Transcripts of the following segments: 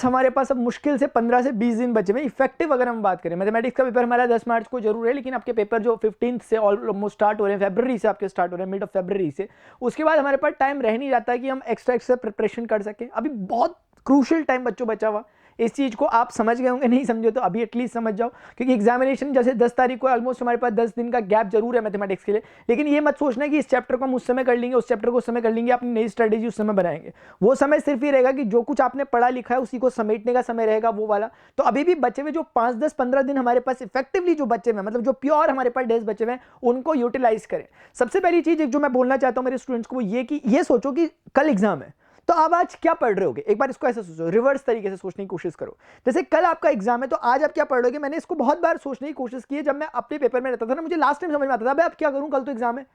हमारे पास अब मुश्किल से 15 से 20 दिन बचे हुए। इफेक्टिव अगर हम बात करें, मैथमेटिक्स का पेपर हमारा 10 मार्च को जरूर है, लेकिन आपके पेपर जो 15 से ऑलमोस्ट स्टार्ट हो रहे हैं, फरवरी से आपके स्टार्ट हो रहे हैं, मिड ऑफ फरवरी से, उसके बाद हमारे पास टाइम रह नहीं जाता है कि हम एक्स्ट्रा प्रिपरेशन कर सकें। अभी बहुत क्रूशियल टाइम बच्चों बचा हुआ। इस चीज़ को आप समझ गए होंगे, नहीं समझे तो अभी एटलीस्ट समझ जाओ, क्योंकि एग्जामिनेशन जैसे 10 तारीख को ऑलमोस्ट हमारे पास 10 दिन का गैप जरूर है मैथमेटिक्स के लिए। लेकिन ये मत सोचना कि इस चैप्टर को हम उस समय कर लेंगे, उस चैप्टर को उस समय कर लेंगे, अपनी नई स्ट्रेटेजी उस समय बनाएंगे। वो समय सिर्फ ये रहेगा कि जो कुछ आपने पढ़ा लिखा है उसी को समेटने का समय रहेगा, वो वाला। तो अभी भी बचे हुए जो 5, 10, 15 दिन हमारे पास इफेक्टिवली जो बचे हुए, मतलब जो प्योर हमारे पास डेज बचे हुए हैं, उनको यूटिलाइज करें। सबसे पहली चीज जो मैं बोलना चाहता हूं मेरे स्टूडेंट्स को, ये कि ये सोचो कि कल एग्जाम है, तो आप आज क्या पढ़ रहे होगे। एक बार इसको ऐसे सोचो, रिवर्स तरीके से सोचने की कोशिश करो। जैसे कल आपका एग्जाम है, तो आज आप क्या पढ़ रहे होगे। मैंने इसको बहुत बार सोचने की कोशिश की है, जब मैं अपने पेपर में रहता था ना, मुझे लास्ट टाइम समझ में आता था, भाई अब क्या करूं, कल तो एग्जाम है।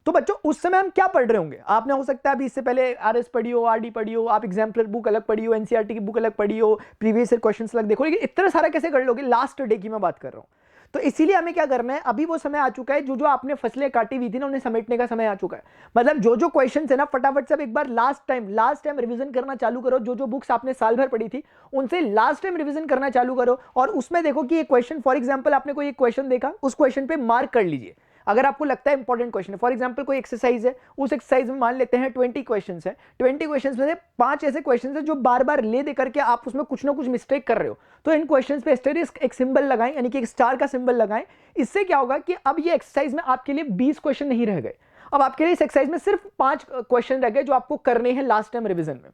तो बच्चों उस समय हम क्या पढ़ रहे होंगे। आपने हो सकता है अभी इससे पहले आरएस पढ़ी हो, आरडी पढ़ी हो, आप एग्जाम्पलर बुक अलग पढ़ी हो, एनसीईआरटी की बुक अलग पढ़ी हो, प्रीवियस ईयर क्वेश्चंस अलग देखो, लेकिन इतना सारा कैसे कर लोगे। लास्ट डे की मैं बात कर रहा हूं। तो इसीलिए हमें क्या करना है, अभी वो समय आ चुका है, जो जो आपने फसलें काटी हुई थी ना, उन्हें समेटने का समय आ चुका है। मतलब जो जो क्वेश्चन है ना, फटाफट से अब एक बार लास्ट टाइम रिवीजन करना चालू करो। जो जो बुक्स आपने साल भर पढ़ी थी उनसे लास्ट टाइम रिवीजन करना चालू करो, और उसमें देखो कि एक क्वेश्चन, फॉर एग्जाम्पल आपने कोई एक क्वेश्चन देखा, उस क्वेश्चन पे मार्क कर लीजिए अगर आपको लगता है इंपॉर्टेंट क्वेश्चन है। फॉर एग्जांपल कोई एक्सरसाइज है, उस एक्सरसाइज में मान लेते हैं 20 क्वेश्चंस है, 20 क्वेश्चंस में से 5 ऐसे क्वेश्चंस है जो बार बार ले दे करके आप उसमें कुछ ना कुछ मिस्टेक कर रहे हो। तो इन क्वेश्चंस पे एस्टेरिस्क एक सिंबल लगाएं, यानी कि एक स्टार का सिंबल लगाएं। इससे क्या होगा कि अब ये एक्सरसाइज में आपके लिए 20 क्वेश्चन नहीं रह गए, अब आपके लिए इस एक्सरसाइज में सिर्फ 5 क्वेश्चन रह गए जो आपको करने हैं लास्ट टाइम रिवीजन में।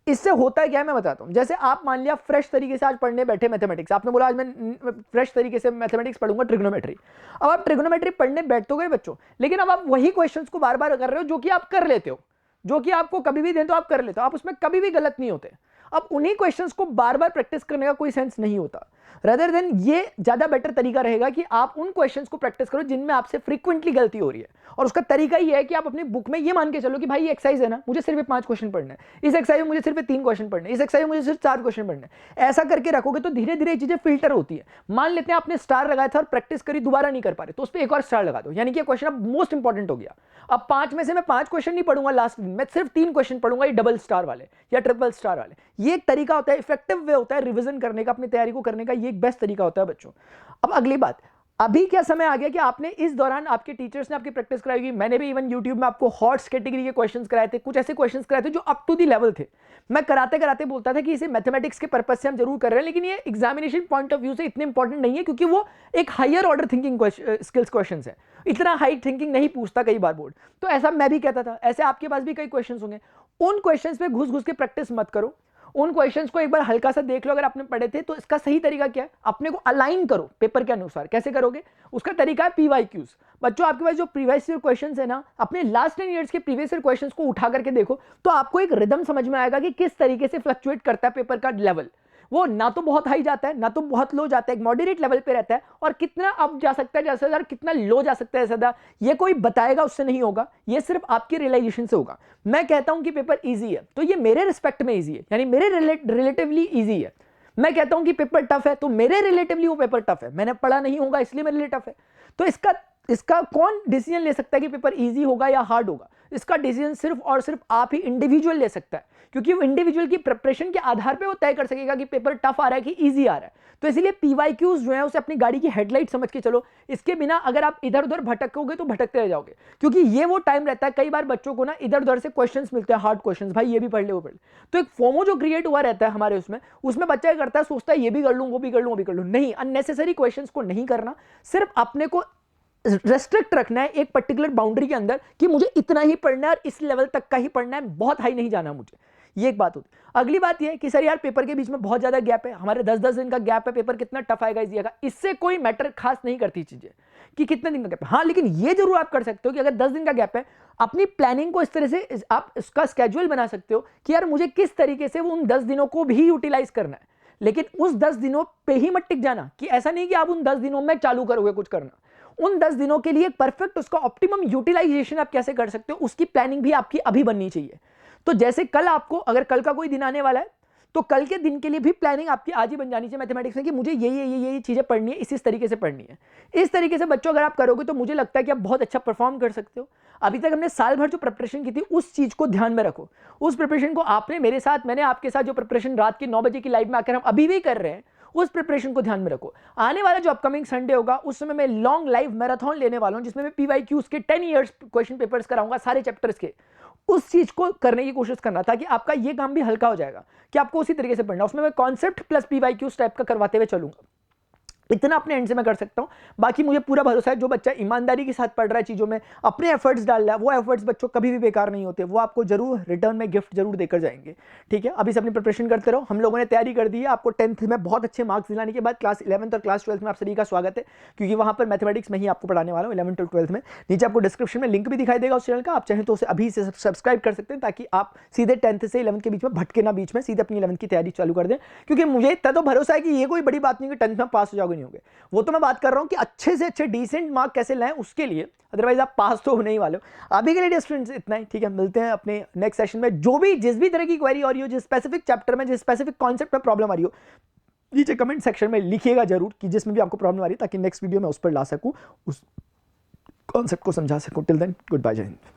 इससे होता है क्या है मैं बताता हूं। जैसे आप मान लिया फ्रेश तरीके से आज पढ़ने बैठे मैथमेटिक्स, आपने बोला आज मैं फ्रेश तरीके से मैथमेटिक्स पढ़ूंगा, ट्रिग्नोमेट्री। अब आप ट्रिग्नोमेट्री पढ़ने बैठ तो गए बच्चों, लेकिन अब आप वही क्वेश्चंस को बार बार कर रहे हो जो कि आप कर लेते हो, जो कि आपको कभी भी दें तो आप कर लेते हो, आप उसमें कभी भी गलत नहीं होते। अब उन्हीं क्वेश्चंस को बार बार प्रैक्टिस करने का कोई सेंस नहीं होता। रदर देन ये ज्यादा बेटर तरीका रहेगा कि आप उन क्वेश्चंस को प्रैक्टिस करो जिनमें आपसे फ्रीक्वेंटली गलती हो रही है। और उसका तरीका ये है कि आप अपनी बुक में ये मान के चलो कि भाई ये एक्सरसाइज है ना, मुझे सिर्फ 5 क्वेश्चन पढ़ने हैं, इस एक्सरसाइज में मुझे सिर्फ 3 क्वेश्चन पढ़ने हैं, इस एक्सरसाइज में मुझे सिर्फ 4 क्वेश्चन पढ़ने हैं। ऐसा करके रखोगे तो धीरे धीरे चीजें फिल्टर होती है। मान लेते हैं आपने स्टार लगाया था और प्रैक्टिस करी, दोबारा नहीं कर पा रहे, तो उस पर एक और स्टार लगा दो, यानी कि क्वेश्चन अब मोस्ट इंपॉर्टेंट हो गया। अब 5 में से मैं 5 क्वेश्चन नहीं पढ़ूंगा लास्ट दिन, मैं सिर्फ 3 क्वेश्चन पढ़ूंगा, ये डबल स्टार वाले या ट्रिपल स्टार वाले। ये एक तरीका होता है, इफेक्टिव वे होता है रिवीजन करने का, अपनी तैयारी को करने का, ये एक बेस्ट तरीका होता है बच्चों। अब अगली बात, अभी क्या समय आ गया कि आपने इस दौरान आपके टीचर्स ने आपकी प्रैक्टिस कराई होगी। मैंने भी इवन यूट्यूब में आपको हॉट्स कैटेगरी के क्वेश्चंस कराए थे, कुछ ऐसे क्वेश्चंस कराए थे जो अप टू दी लेवल थे। मैं कराते कराते बोलता था कि इसे मैथमेटिक्स के पर्पस से हम जरूर कर रहे हैं, लेकिन ये एग्जामिनेशन पॉइंट ऑफ व्यू से इतने इंपॉर्टेंट नहीं है, क्योंकि वो एक higher order thinking skills question है, इतना हाई थिंकिंग नहीं पूछता कई बार बोर्ड। तो ऐसा मैं भी कहता था, ऐसे आपके पास भी कई क्वेश्चन होंगे। उन क्वेश्चन पे घुस घुस के प्रैक्टिस मत करो, उन क्वेश्चंस को एक बार हल्का सा देख लो अगर आपने पढ़े थे। तो इसका सही तरीका क्या है, अपने को अलाइन करो पेपर के अनुसार। कैसे करोगे, उसका तरीका है पीवाईक्यूज। बच्चों आपके पास जो प्रीवियस ईयर क्वेश्चंस है ना, अपने लास्ट 10 ईयर्स के प्रीवियस ईयर क्वेश्चंस को उठा करके देखो, तो आपको एक रिदम समझ में आएगा कि किस तरीके से फ्लक्चुएट करता है पेपर का लेवल। वो ना तो बहुत हाई जाता है ना तो बहुत लो जाता है, एक मॉडरेट लेवल पे रहता है। और कितना अप जा सकता है जैसे ज़्यादा, कितना लो जा सकता है ज़्यादा, ये कोई बताएगा उससे नहीं होगा, ये सिर्फ आपकी रियलाइजेशन से होगा। मैं कहता हूं कि पेपर इजी है तो ये मेरे रिस्पेक्ट में इजी है, यानी मेरे रिलेटिवली इजी है। मैं कहता हूं कि पेपर टफ है तो मेरे रिलेटिवली वो पेपर टफ है, मैंने पढ़ा नहीं होगा इसलिए मेरे लिए टफ है। तो इसका कौन डिसीजन ले सकता है कि पेपर इजी होगा या हार्ड होगा। इसका डिसीजन सिर्फ और सिर्फ आप ही इंडिविजुअल ले सकता है, क्योंकि वो इंडिविजुअल की प्रिपरेशन के आधार पे वो तय कर सकेगा कि पेपर टफ आ रहा है कि इजी आ रहा है। तो इसलिए पीवाईक्यूज जो है उसे अपनी गाड़ी की हेडलाइट समझ के चलो, इसके बिना अगर आप इधर उधर भटकोगे तो भटकते रह जाओगे। क्योंकि ये वो टाइम रहता है, कई बार बच्चों को ना इधर उधर से क्वेश्चंस मिलते हैं, हार्ड क्वेश्चंस, भाई ये भी पढ़ ले वो पढ़ ले। तो एक फोमो जो क्रिएट हुआ रहता है हमारे उसमें बच्चा करता है, सोचता है ये भी कर लूं वो भी कर लूं वो भी कर लूं। नहीं, अननेसेसरी क्वेश्चंस को नहीं करना, सिर्फ अपने को रेस्ट्रिक्ट रखना है एक पर्टिकुलर बाउंड्री के अंदर कि मुझे इतना ही पढ़ना है और इस लेवल तक का ही पढ़ना है, बहुत हाई नहीं जाना मुझे। ये एक बात होती है। अगली बात ये है कि सर यार पेपर के बीच में बहुत ज्यादा गैप है, हमारे 10-10 दिन का गैप है, पेपर कितना टफ आएगा इजी आएगा, इससे कोई मैटर खास नहीं करती चीजें कि कितने दिन का गैप है। हाँ, लेकिन ये जरूर आप कर सकते हो कि अगर 10 दिन का गैप है, अपनी प्लानिंग को इस तरह से आप इसका स्केड्यूल बना सकते हो कि यार मुझे किस तरीके से उन 10 दिनों को भी यूटिलाइज करना है। लेकिन उस 10 दिनों पे ही मत टिक जाना, कि ऐसा नहीं कि आप उन 10 दिनों में चालू करोगे कुछ करना। उन 10 दिनों के लिए परफेक्ट उसका ऑप्टिमम यूटिलाइजेशन आप कैसे कर सकते हो, उसकी प्लानिंग भी आपकी अभी बननी चाहिए। तो जैसे कल आपको, अगर कल का कोई दिन आने वाला है तो कल के दिन के लिए भी प्लानिंग आपकी आज ही बन जानी चाहिए मैथमेटिक्स में कि मुझे ये चीज़ें पढ़नी है, इस तरीके से पढ़नी है। इस तरीके से बच्चों अगर आप करोगे तो मुझे लगता है कि आप बहुत अच्छा परफॉर्म कर सकते हो। अभी तक हमने साल भर जो प्रिपरेशन की थी उस चीज़ को ध्यान में रखो, उस प्रिपरेशन को आपने मेरे साथ, मैंने आपके साथ जो प्रिपरेशन रात के 9 बजे की लाइव में आकर हम अभी भी कर रहे हैं, उस प्रिपरेशन को ध्यान में रखो। आने वाला जो अपकमिंग संडे होगा उस समय मैं लॉन्ग लाइव मैराथन लेने वाला हूं, जिसमें मैं PYQs के 10 इयर्स क्वेश्चन पेपर्स कराऊंगा सारे चैप्टर्स के। उस चीज को करने की कोशिश करना ताकि आपका ये काम भी हल्का हो जाएगा कि आपको उसी तरीके से पढ़ना। उसमें मैं कॉन्सेप्ट प्लस PYQs टाइप का करवाते हुए चलूंगा। इतना अपने एंड से मैं कर सकता हूं। बाकी मुझे पूरा भरोसा है जो बच्चा ईमानदारी के साथ पढ़ रहा है, चीज़ों में अपने एफर्ट्स डाल रहा है, वो एफर्ट्स बच्चों कभी भी बेकार नहीं होते, वो आपको जरूर रिटर्न में गिफ्ट जरूर देकर जाएंगे। ठीक है, अभी से अपनी प्रिपरेशन करते रहो। हम लोगों ने तैयारी कर दी है। आपको 10th में बहुत अच्छे मार्क्स दिलाने के बाद क्लास 11th और क्लास 12th में आप सभी का स्वागत है, क्योंकि वहां पर मैथमेटिक्स में ही आपको पढ़ाने वाला हूँ 11th और 12th में। नीचे आपको डिस्क्रिप्शन में लिंक भी दिखाई देगा उस चैनल का, आप चाहें तो उसे अभी से सब्सक्राइब कर सकते हैं ताकि आप सीधे 10th से 11th के बीच में भटके ना, बीच में सीधे अपनी 11th की तैयारी चालू कर दें। क्योंकि मुझे इतना तो भरोसा है कि ये कोई बड़ी बात नहीं कि 10th में पास हो जाओगे, नहीं होगे। वो तो मैं बात कर रहा हूं कि अच्छे से अच्छे डिसेंट मार्क कैसे लाएं उसके लिए, अदरवाइज आप पास तो होने ही वाले हो। अभी के लिए स्टूडेंट्स इतना ही। ठीक है, मिलते हैं अपने नेक्स्ट सेशन में। जो भी जिस भी तरह की क्वेरी आ रही हो, जिस स्पेसिफिक चैप्टर में, जिस स्पेसिफिक कॉन्सेप्ट में प्रॉब्लम आ रही हो, नीचे कमेंट सेक्शन में लिखिएगा जरूर कि जिसमें भी आपको प्रॉब्लम आ रही है, ताकि नेक्स्ट वीडियो में उस पर ला सकूं, उस कॉन्सेप्ट को समझा सकूं। टिल देन गुड बाय, जय हिंद।